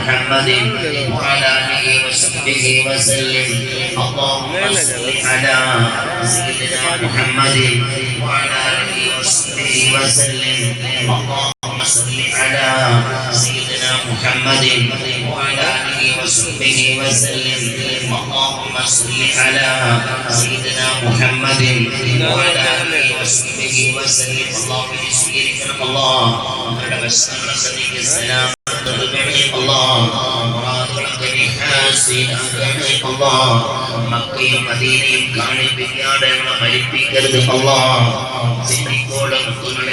محمد وعلى آله وصحبه وسلم اللهم صل على سيدنا محمد وعلى آله وصحبه وسلم اللهم صل على سيدنا محمد وعلى آله وصحبه وسلم اللهم صل على سيدنا محمد وعلى آله وصحبه وسلم اللهم بسم الله السلام മക്കയും മദീനയും കാണിപ്പിക്കാതെ മരിപ്പിക്കരുത്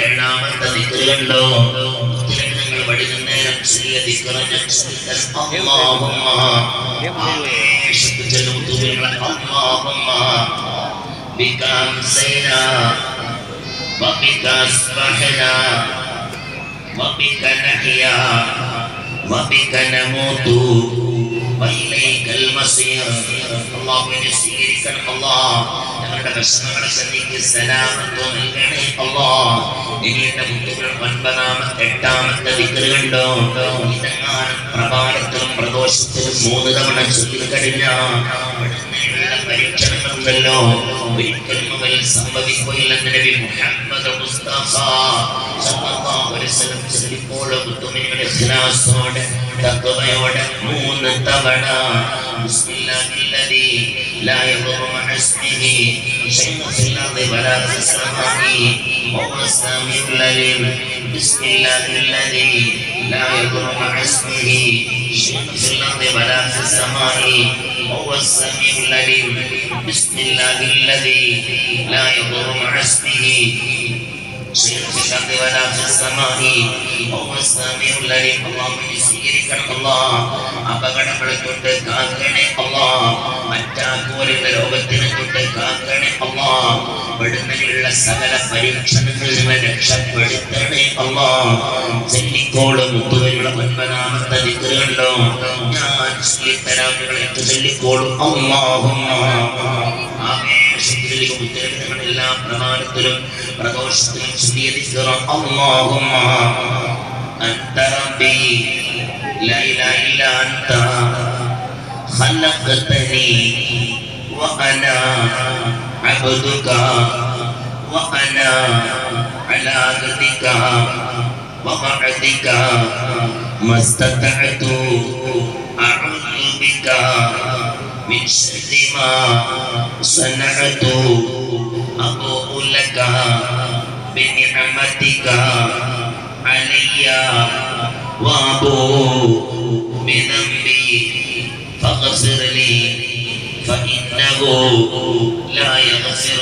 ഏഴാമത്തെ ദിക്റുണ്ടോ ഞങ്ങൾ വഴുകുന്ന നേരം ചെറിയ وبك نحيا وبك نموت وإليك المصير اللهم نسيرك الله ഞങ്ങളുടെ പ്രശ്നങ്ങളെ സന്നിധിക്ക് സലാമത്ത് നൽകണേ അല്ലാഹ് ഇനി എന്റെ മുത്തുകൾ 8ാമത്തെ ദിക്റുണ്ടോ ഇതെങ്ങാനും പ്രഭാതത്തിലും പ്രദോഷത്തിലും 3 തവണ ചൊല്ലിക്കഴിഞ്ഞാൽ പരീക്ഷണങ്ങളുണ്ടല്ലോ ഒരിക്കലും അവൽ സംഭവിക്കുകയില്ലെന്ന് നബി മുഹമ്മദ് മുസ്തഫ സല്ലല്ലാഹു അലൈഹി വസല്ലം ചൊല്ലിപ്പോൾ മുത്തുമിനിയുടെ ഇഖ്ലാസോടെ തഖ്വയോടെ 3 തവണ ബിസ്മില്ലാഹില്ലദീ ലാ യദുറു മഅ ഇസ്മിഹി ശൈഉൻ ഫിൽ അർളി വലാ ഫിസ് സമാഇ വഹുവ സമീഉൽ അലീം ബിസ്മില്ലാഹില്ലദീ ലാ യദുറു മഅ ഇസ്മിഹി ശൈഉൻ ഫിൽ അർളി വലാ ഫിസ് സമാഇ وهو السميع العليم بسم الله الذي لا يضر مع اسمه شيء في الارض ولا في السماء وهو السميع العليم اللهم نسيرك الله അപകടങ്ങളെ തൊട്ട് കാക്കണേ അല്ലാഹ് മറ്റാക്കുവലുള്ള രോഗത്തിനെ തൊട്ട് കാക്കണേ അല്ലാഹ് പെടുന്നതിലുള്ള സകല പരീക്ഷണങ്ങളിൽ നിന്ന് രക്ഷപ്പെടുത്തണേ അല്ലാഹ് ചൊല്ലിക്കോളും മുത്തുവരുടെ 9ാമത്തെ ദിക്റുണ്ടോ ഞാൻ തരാമുകളെ ചൊല്ലിക്കോളും അല്ലാഹുമ്മ എല്ലാ പ്രമാണത്തിലും പ്രദോഷത്തിലും ചൊല്ലിയ ദിക്ർ അല്ലാഹുമ്മ അൻത റബ്ബി لا إله إلا أنت خلقتني وأنا عبدك وأنا على عهدك ووعدك ما استطعت أعوذ بك من شر ما صنعت أبوء لك بنعمتك علي وابوء بذنبي فاغفر لي فإنه لا يغفر